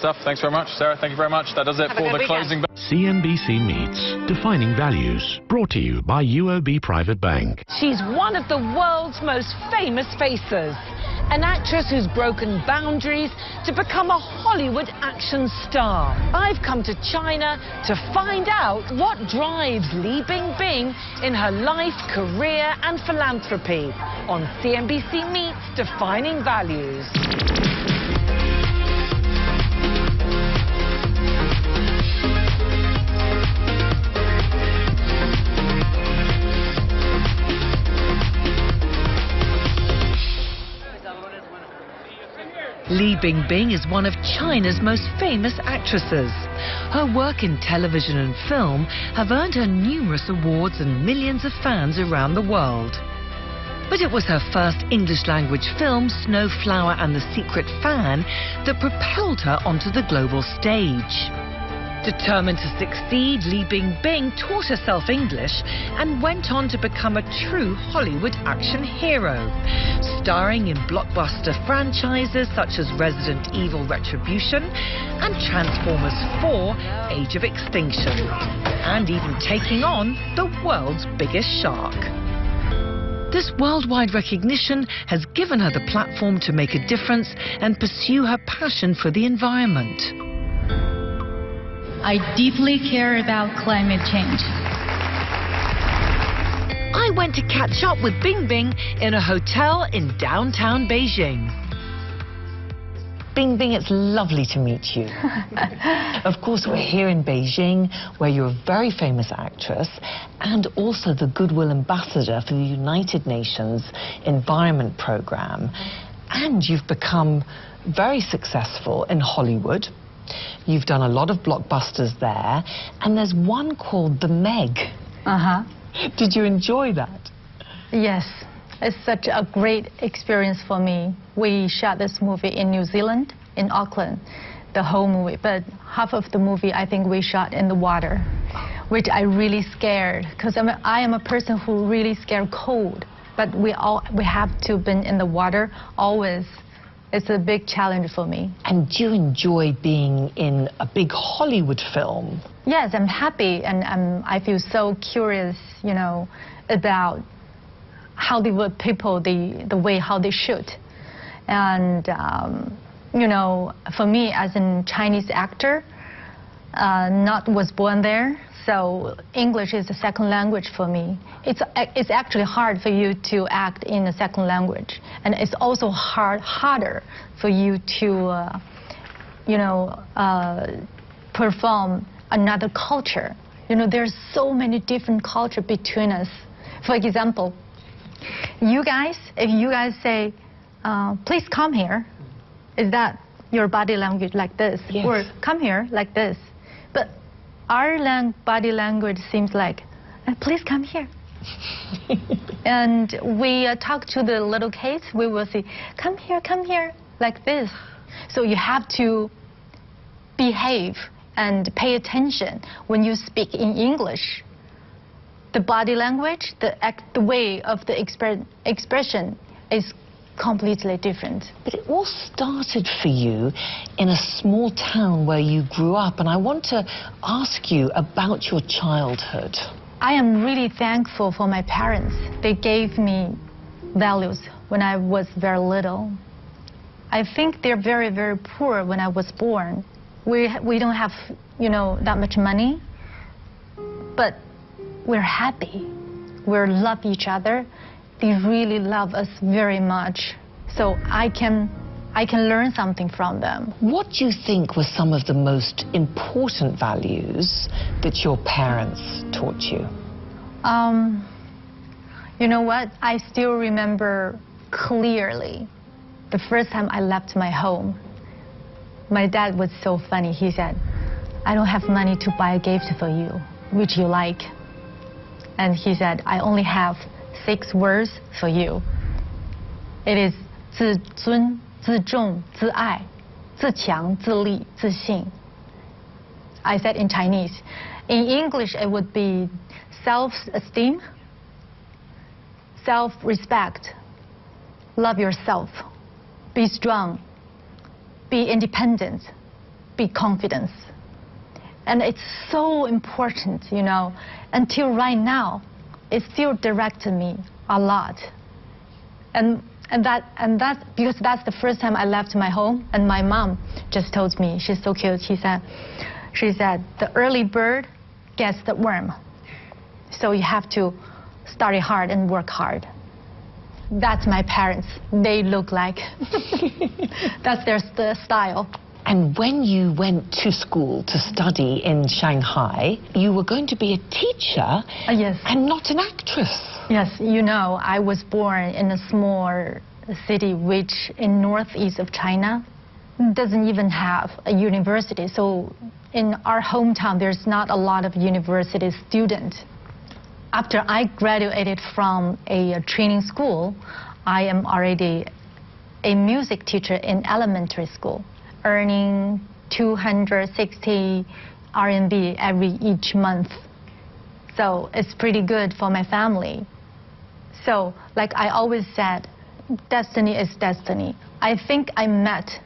Stuff. Thanks very much, Sarah. Thank you very much. That does it for the closing. CNBC Meets, Defining Values, brought to you by UOB Private Bank. She's one of the world's most famous faces. An actress who's broken boundaries to become a Hollywood action star. I've come to China to find out what drives Li Bingbing in her life, career and philanthropy on CNBC Meets Defining Values. Li Bingbing is one of China's most famous actresses. Her work in television and film have earned her numerous awards and millions of fans around the world. But it was her first English-language film, Snowflower and the Secret Fan, that propelled her onto the global stage. Determined to succeed, Li Bingbing taught herself English and went on to become a true Hollywood action hero, starring in blockbuster franchises such as Resident Evil Retribution and Transformers 4 Age of Extinction, and even taking on the world's biggest shark. This worldwide recognition has given her the platform to make a difference and pursue her passion for the environment. I deeply care about climate change. I went to catch up with Bingbing in a hotel in downtown Beijing. Bingbing, it's lovely to meet you. Of course, we're here in Beijing, where you're a very famous actress and also the Goodwill Ambassador for the United Nations Environment Programme. And you've become very successful in Hollywood. You've done a lot of blockbusters there, and there's one called The Meg. Did you enjoy that? Yes, it's such a great experience for me. We shot this movie in New Zealand, in Auckland, the whole movie, but half of the movie I think we shot in the water, which I really scared, because I am a person who really scared cold, but we have to be in the water always. It's a big challenge for me. And do you enjoy being in a big Hollywood film? Yes, I'm happy, and I feel so curious, you know, about how they were people, the way how they shoot. And, you know, for me as a Chinese actor, not was born there, so English is a second language for me. It's actually hard for you to act in a second language, and it's also harder for you to, you know, perform another culture. You know, there's so many different cultures between us. For example, you guys, if you guys say, please come here, is that your body language like this? Yes. Or come here like this? But our body language seems like, please come here. And we talk to the little kids, we will say, come here, like this. So you have to behave and pay attention when you speak in English. The body language, the way of the expression is completely different. But it all started for you in a small town where you grew up, and I want to ask you about your childhood. I am really thankful for my parents. They gave me values when I was very little. I think they're very, very poor when I was born. We don't have, you know, that much money, but we're happy. We love each other. They really love us very much. So I can learn something from them. What do you think were some of the most important values that your parents taught you? You know what? I still remember clearly the first time I left my home. My dad was so funny. He said, I don't have money to buy a gift for you. Which you like? And he said, I only have 6 words for you. It is 自尊、自重、自爱、自强、自立、自信. I said in Chinese. In English, it would be self-esteem, self-respect, love yourself, be strong, be independent, be confident. And it's so important, you know, until right now, it still directed me a lot. And that because that's the first time I left my home, and my mom just told me, she's so cute, she said, the early bird gets the worm. So you have to study hard and work hard. That's my parents. They look like, that's their style. And when you went to school to study in Shanghai, you were going to be a teacher Yes. and not an actress. Yes, you know, I was born in a small city which in northeast of China doesn't even have a university. So in our hometown, there's not a lot of university students. After I graduated from a training school, I am already a music teacher in elementary school, earning 260 RMB each month. So it's pretty good for my family. So like I always said, destiny is destiny. I think I met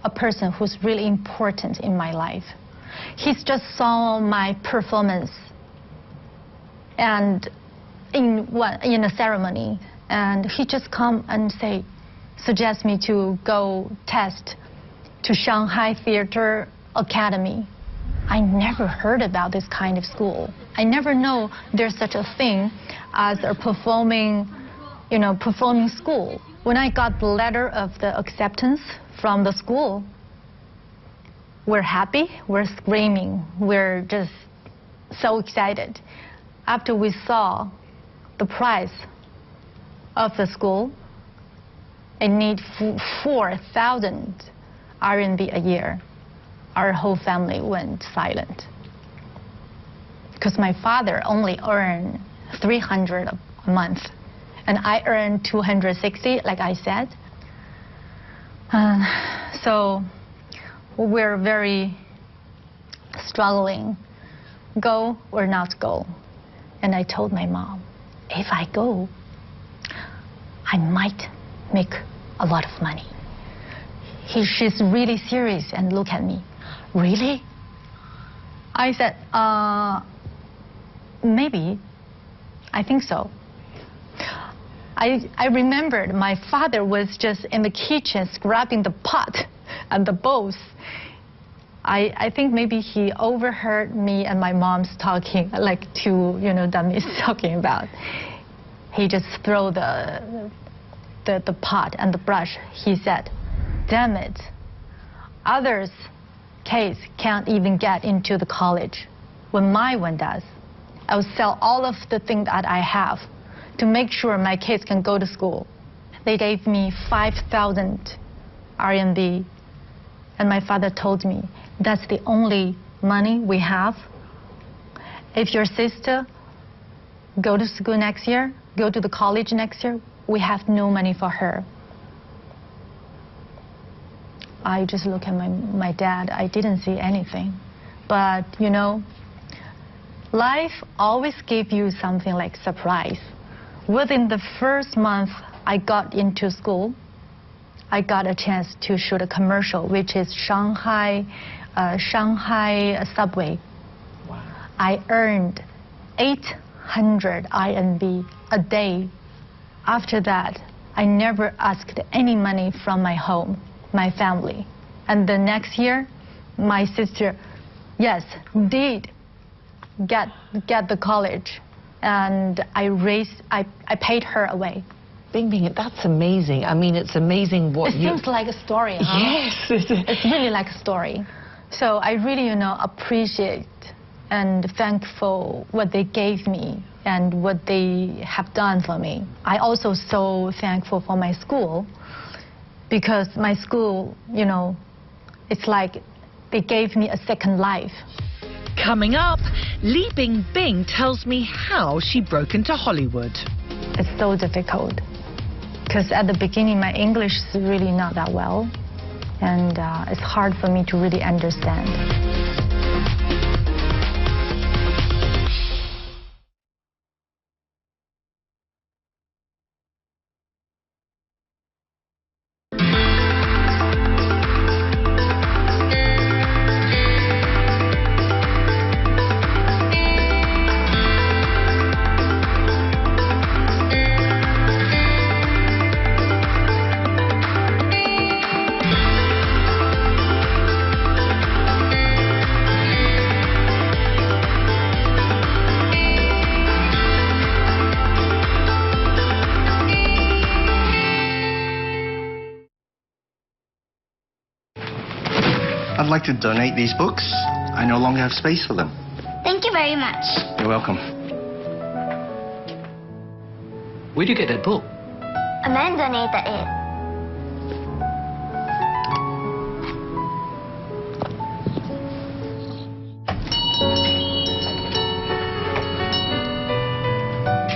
a person who's really important in my life. He's just saw my performance and in a ceremony, and he just come and suggest me to go test to Shanghai Theater Academy. I never heard about this kind of school. I never know there's such a thing as a performing school. When I got the letter of the acceptance from the school, we're happy, we're screaming, we're just so excited. After we saw the price of the school, it needs 4,000 RMB a year. Our whole family went silent. Because my father only earned 300 a month, and I earned 260, like I said. So we're very struggling, go or not go. And I told my mom, if I go, I might make a lot of money. She's really serious and look at me. Really? I said, maybe. I think so. I remembered my father was just in the kitchen scrubbing the pot and the bowls. I think maybe he overheard me and my mom's talking, like two, dummies talking about. He just threw the pot and the brush. He said, damn it, others' kids can't even get into the college when my one does. I will sell all of the things that I have to make sure my kids can go to school. They gave me 5,000 RMB, and my father told me, that's the only money we have. If your sister go to school next year, go to the college next year, we have no money for her. I just look at my dad. I didn't see anything. But, life always gives you something like surprise. Within the first month I got into school, I got a chance to shoot a commercial, which is Shanghai subway. Wow. I earned 800 RMB a day. After that, I never asked any money from my home, my family. And the next year, my sister, yes, did get the college, and I paid her away. Bing Bing, that's amazing. I mean, it's amazing what you... It seems like a story, huh? Yes. It's really like a story. So I really, appreciate and thankful what they gave me and what they have done for me. I also so thankful for my school, because my school, it's like they gave me a second life. Coming up, Li Bingbing tells me how she broke into Hollywood. It's so difficult, because at the beginning my English is really not that well, and it's hard for me to really understand. like to donate these books. I no longer have space for them. Thank you very much. You're welcome. Where'd you get that book? A man donated it.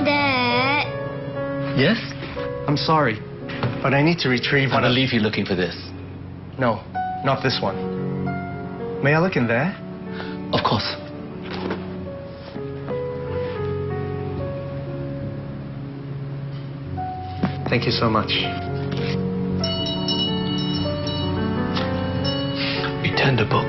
Dad. Yes? I'm sorry, but I need to retrieve I one of... believe you're looking for this. No, not this one. May I look in there? Of course. Thank you so much. Return the book.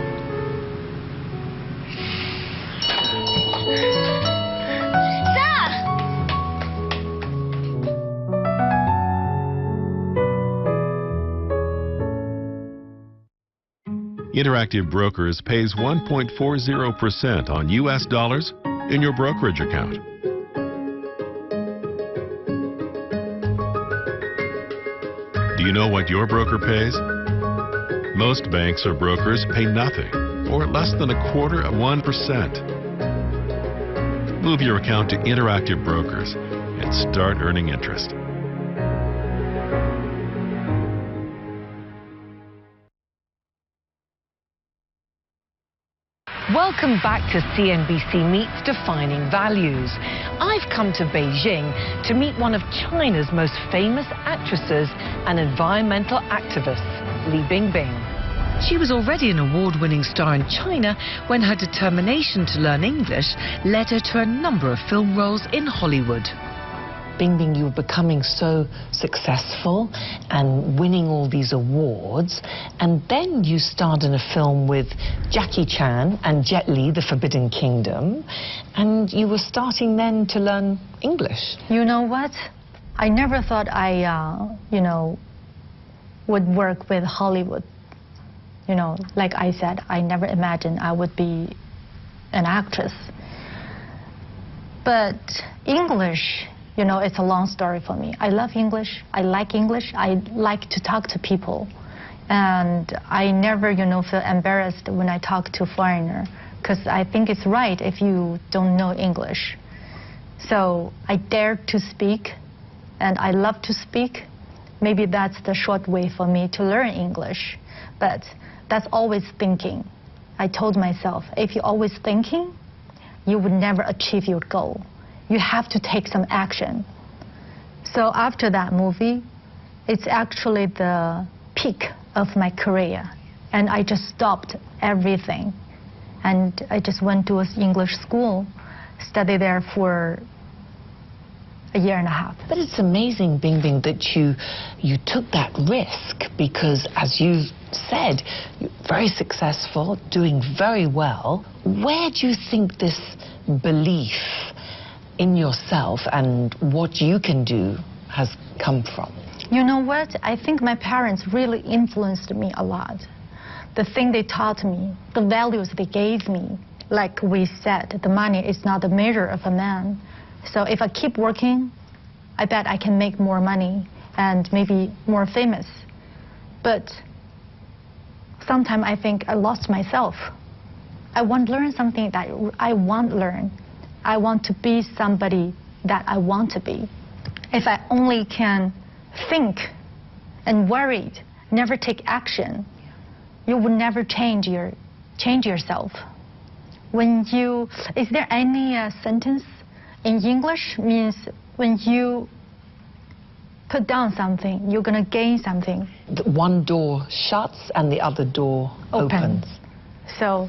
Interactive Brokers pays 1.40% on U.S. dollars in your brokerage account. Do you know what your broker pays? Most banks or brokers pay nothing, or less than 0.25%. Move your account to Interactive Brokers and start earning interest. Welcome back to CNBC Meets Defining Values. I've come to Beijing to meet one of China's most famous actresses and environmental activists, Li Bingbing. She was already an award-winning star in China when her determination to learn English led her to a number of film roles in Hollywood. Bingbing, you were becoming so successful and winning all these awards, and then you starred in a film with Jackie Chan and Jet Li, The Forbidden Kingdom, and you were starting then to learn English. You know what? I never thought I, would work with Hollywood. You know, like I said, I never imagined I would be an actress. But English, you know, it's a long story for me. I love English. I like English. I like to talk to people. And I never, feel embarrassed when I talk to a foreigner, because I think it's right if you don't know English. So I dare to speak, and I love to speak. Maybe that's the short way for me to learn English. But that's always thinking. I told myself, if you're always thinking, you would never achieve your goal. You have to take some action. So after that movie, it's actually the peak of my career. And I just stopped everything. And I just went to an English school, studied there for a year and a half. But it's amazing, Bingbing, that you took that risk, because as you've said, you're very successful, doing very well. Where do you think this belief in yourself and what you can do has come from? You know what? I think my parents really influenced me a lot. The thing they taught me, the values they gave me, like we said, the money is not the measure of a man. So if I keep working, I bet I can make more money and maybe more famous. But sometimes I think I lost myself. I want to learn something that I want to learn. I want to be somebody that I want to be. If I only can think and worry, never take action, you will never change yourself. Is there any sentence in English means when you put down something, you're going to gain something? One door shuts and the other door opens. So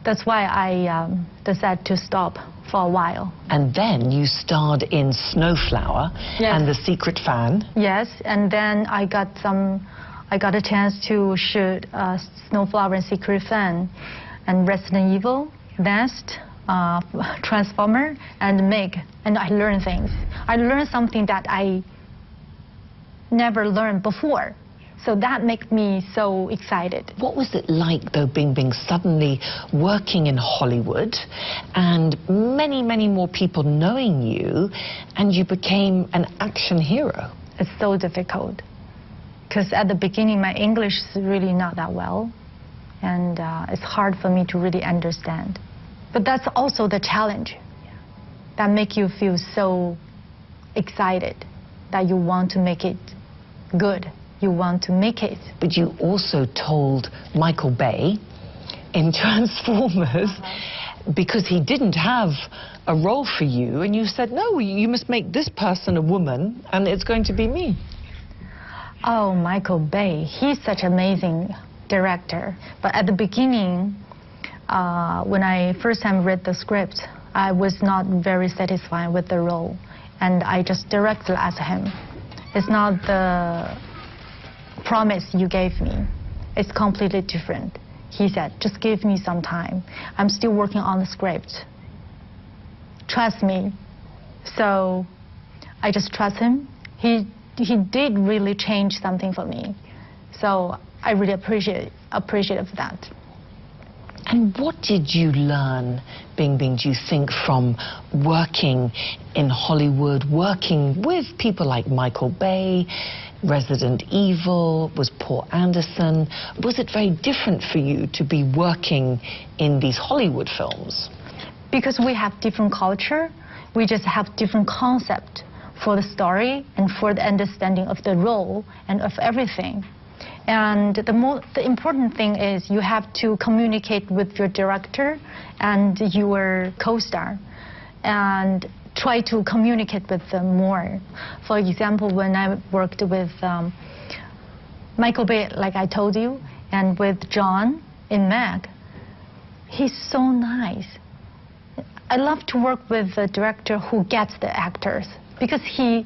that's why I decided to stop for a while. And then you starred in Snowflower and The Secret Fan. Yes, and then I got a chance to shoot Snowflower and Secret Fan and Resident Evil, Nest, Transformer, and Meg. And I learned things. I learned something that I never learned before. So that made me so excited. What was it like, though, Bingbing, suddenly working in Hollywood and many, many more people knowing you, and you became an action hero? It's so difficult. Because at the beginning, my English is really not that well. and it's hard for me to really understand. But that's also the challenge that make you feel so excited that you want to make it good. You want to make it. But you also told Michael Bay in Transformers, because he didn't have a role for you, and you said, no, you must make this person a woman, and it's going to be me. Oh, Michael Bay, he's such an amazing director. But at the beginning, when I first time read the script, I was not very satisfied with the role, and I just directly asked him, it's not the promise you gave me, it's completely different. He said, just give me some time. I'm still working on the script. Trust me. So I just trust him. He did really change something for me. So I really appreciate that. And what did you learn, Bingbing, do you think, from working in Hollywood, working with people like Michael Bay, Resident Evil, was Paul Anderson? Was it very different for you to be working in these Hollywood films? Because we have different culture, we just have different concept for the story and for the understanding of the role and of everything. And the important thing is you have to communicate with your director and your co-star and try to communicate with them more. For example, when I worked with Michael Bay, like I told you, and with John in Meg, he's so nice. I love to work with a director who gets the actors because he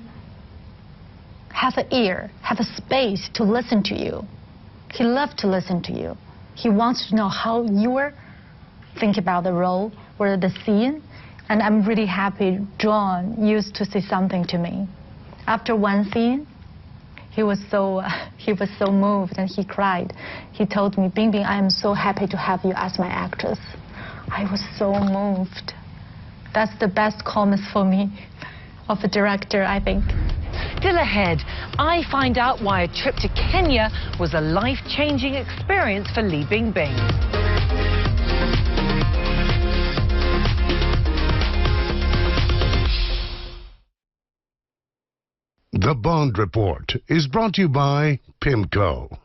has an ear, has a space to listen to you. He loves to listen to you. He wants to know how you think about the role or the scene. And I'm really happy John used to say something to me. After one scene, he was so moved and he cried. He told me, Bingbing, I am so happy to have you as my actress. I was so moved. That's the best comment for me of a director, I think. Still ahead, I find out why a trip to Kenya was a life-changing experience for Li Bingbing. The Bond Report is brought to you by PIMCO.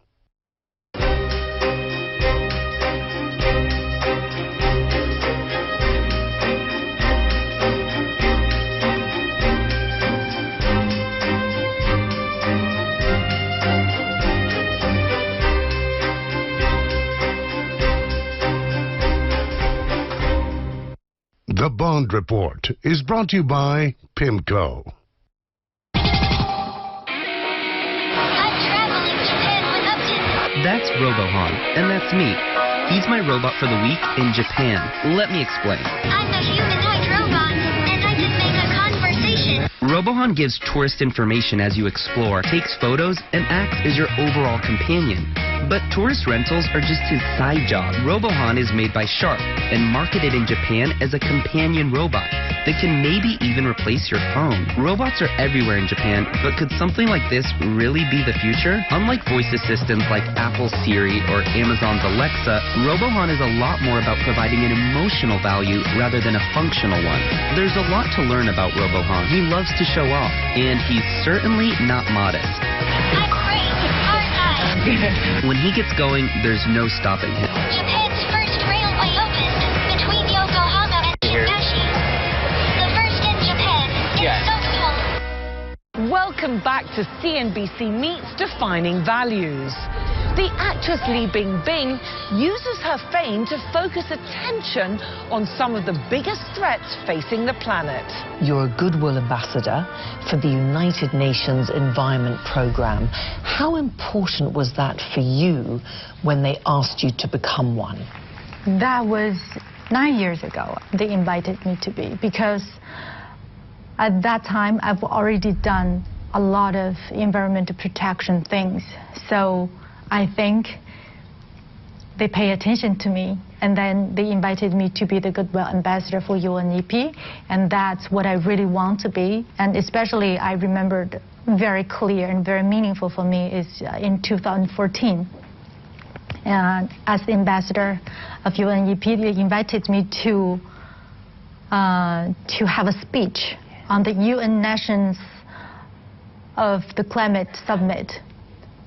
The Bond Report is brought to you by PIMCO. That's RoboHan, and that's me. He's my robot for the week in Japan. Let me explain. I'm a humanoid robot, and I can make a conversation. RoboHan gives tourist information as you explore, takes photos, and acts as your overall companion. But tourist rentals are just his side job. RoboHan is made by Sharp and marketed in Japan as a companion robot that can maybe even replace your phone. Robots are everywhere in Japan, but could something like this really be the future? Unlike voice assistants like Apple's Siri or Amazon's Alexa, RoboHan is a lot more about providing an emotional value rather than a functional one. There's a lot to learn about RoboHan. He loves to show off, and he's certainly not modest. I'm great, aren't I? When he gets going, there's no stopping him. Japan's first railway opened between Yokohama and Higashi. The first in Japan. It's so cool. Welcome back to CNBC Meets Defining Values. The actress Li Bingbing uses her fame to focus attention on some of the biggest threats facing the planet. You're a goodwill ambassador for the United Nations Environment Programme. How important was that for you when they asked you to become one? That was 9 years ago. They invited me to be, because at that time I've already done a lot of environmental protection things. So I think they pay attention to me, and then they invited me to be the Goodwill Ambassador for UNEP, and that's what I really want to be. And especially I remembered very clear and very meaningful for me is in 2014. And as the ambassador of UNEP, they invited me to have a speech on the UN Nations of the Climate Summit.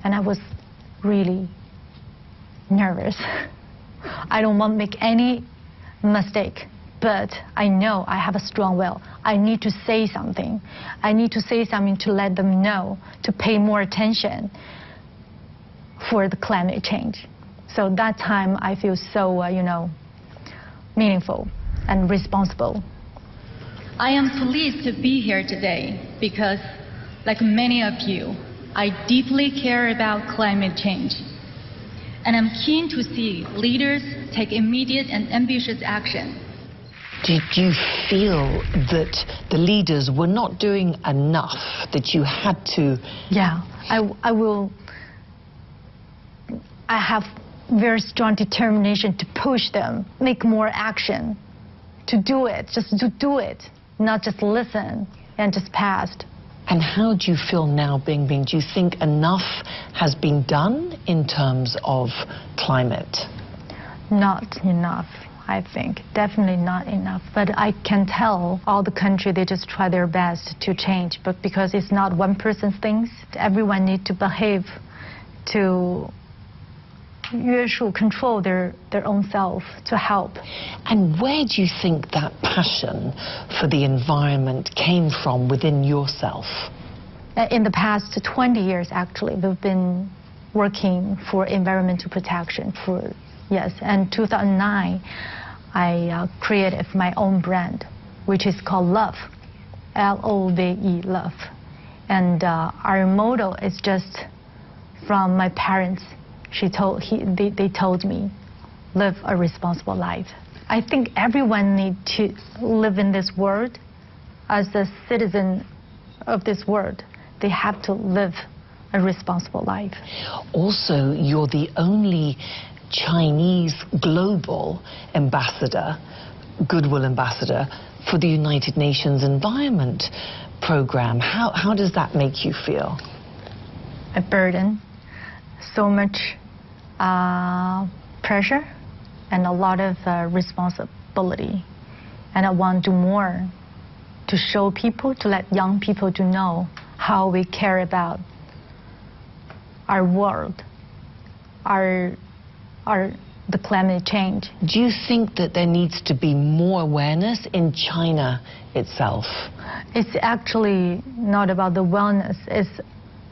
And I was really nervous. I don't want to make any mistake, but I know I have a strong will. I need to say something. I need to say something to let them know, to pay more attention for the climate change. So that time I feel so, meaningful and responsible. I am pleased to be here today because, like many of you, I deeply care about climate change. And I'm keen to see leaders take immediate and ambitious action. Did you feel that the leaders were not doing enough, that you had to? Yeah, I have very strong determination to push them, make more action, to do it, just to do it, not just listen and just pass. And how do you feel now, Bingbing? Do you think enough has been done in terms of climate? Not enough, I think. Definitely not enough. But I can tell all the country, they just try their best to change. But because it's not one person's things, everyone needs to behave to control their own self to help. And where do you think that passion for the environment came from within yourself? In the past 20 years, actually, we've been working for environmental protection for, yes. And 2009, I created my own brand, which is called Love, L-O-V-E, Love. And our motto is just from my parents. They told me, live a responsible life. I think everyone needs to live in this world as a citizen of this world. They have to live a responsible life. Also, you're the only Chinese global ambassador, goodwill ambassador, for the United Nations Environment Program. How does that make you feel? A burden, so much pressure and a lot of responsibility. And I want to do more to show people, to let young people to know how we care about our world, the climate change. Do you think that there needs to be more awareness in China itself? It's actually not about the wellness.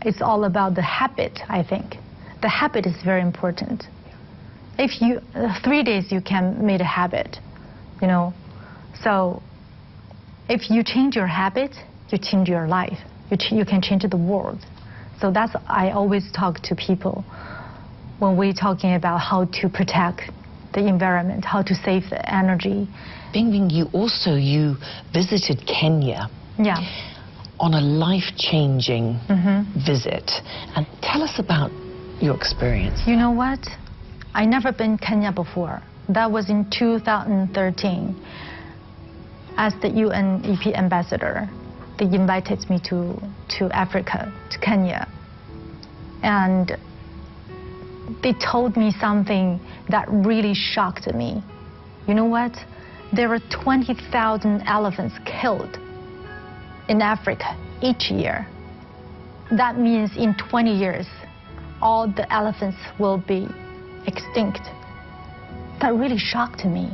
It's all about the habit, I think. The habit is very important. If you, 3 days you can make a habit, So if you change your habit, you change your life. You can change the world. So that's, I always talk to people when we're talking about how to protect the environment, how to save the energy. Bingbing, you visited Kenya. Yeah. On a life-changing visit. And tell us about your experience. You know what? I never been Kenya before. That was in 2013. As the UNEP ambassador, they invited me to Africa, to Kenya. And they told me something that really shocked me. You know what? There are 20,000 elephants killed in Africa each year. That means in 20 years, all the elephants will be extinct. That really shocked me.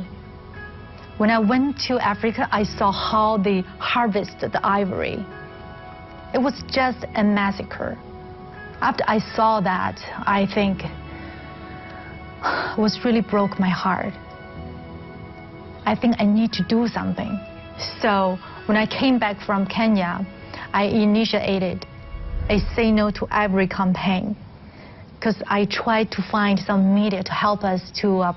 When I went to Africa, I saw how they harvest the ivory. It was just a massacre. After I saw that, I think it was really broke my heart. I think I need to do something. So when I came back from Kenya, I initiated a Say No to Ivory campaign, because I tried to find some media to help us to,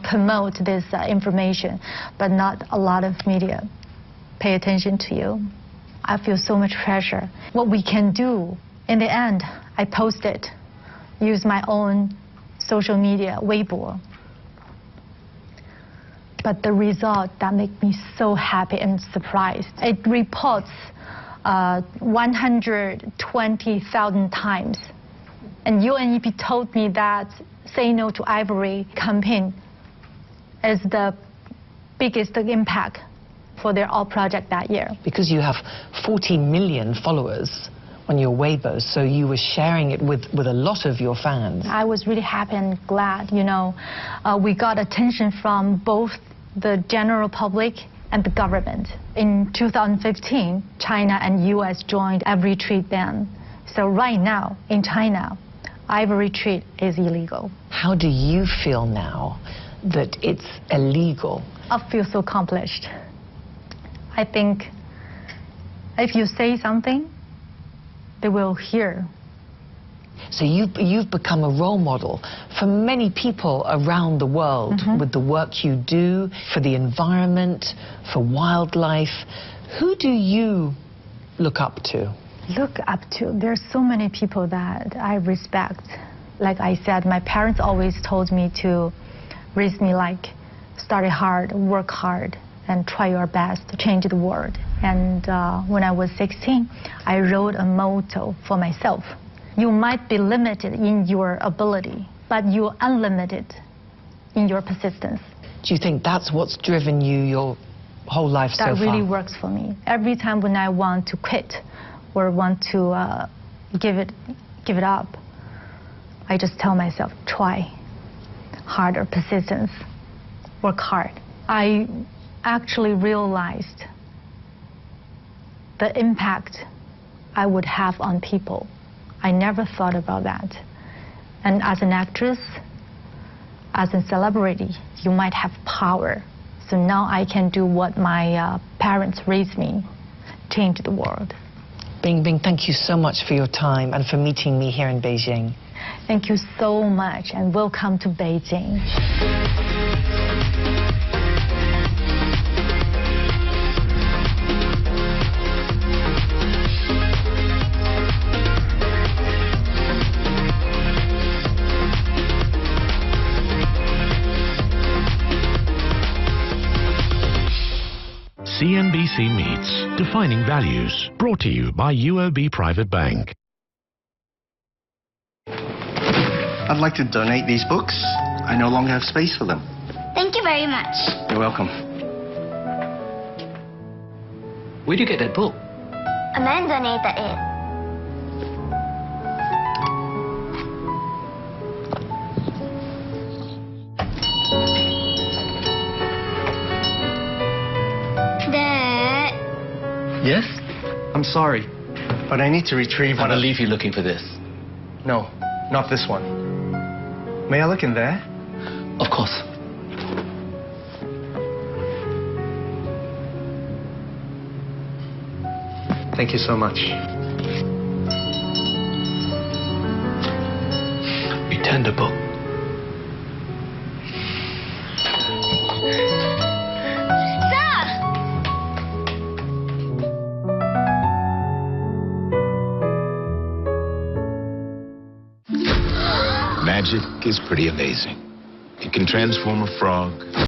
promote this information, but not a lot of media pay attention to you. I feel so much pressure. What we can do, in the end, I posted, use my own social media, Weibo. But the result that made me so happy and surprised. It reports 120,000 times. And UNEP told me that Say No to Ivory campaign is the biggest impact for their All project that year. Because you have 40 million followers on your Weibo, so you were sharing it with a lot of your fans. I was really happy and glad, you know. We got attention from both the general public and the government. In 2015, China and US joined ivory trade ban. So right now, in China, ivory trade is illegal. How do you feel now that it's illegal? I feel so accomplished. I think if you say something, they will hear. So you've become a role model for many people around the world with the work you do for the environment, for wildlife. Who do you look up to? Look up to? There's so many people that I respect. Like I said, my parents always told me to raise me like study hard, work hard, and try your best to change the world. And when I was 16, I wrote a motto for myself. You might be limited in your ability, but you're unlimited in your persistence. Do you think that's what's driven you your whole life so far? That really works for me. Every time when I want to quit or want to give it up, I just tell myself, try harder, persistence, work hard. I actually realized the impact I would have on people. I never thought about that. And as an actress, as a celebrity, you might have power. So now I can do what my parents raised me, change the world. Bing, thank you so much for your time and for meeting me here in Beijing. Thank you so much, and welcome to Beijing. CNBC Meets Defining Values, brought to you by UOB Private Bank. I'd like to donate these books. I no longer have space for them. Thank you very much. You're welcome. Where'd you get that book? A man donated it. Dad. Yes? I'm sorry, but I need to retrieve I one of... believe you're looking for this. No, not this one. May I look in there? Of course. Thank you so much. Return the book. Magic is pretty amazing. It can transform a frog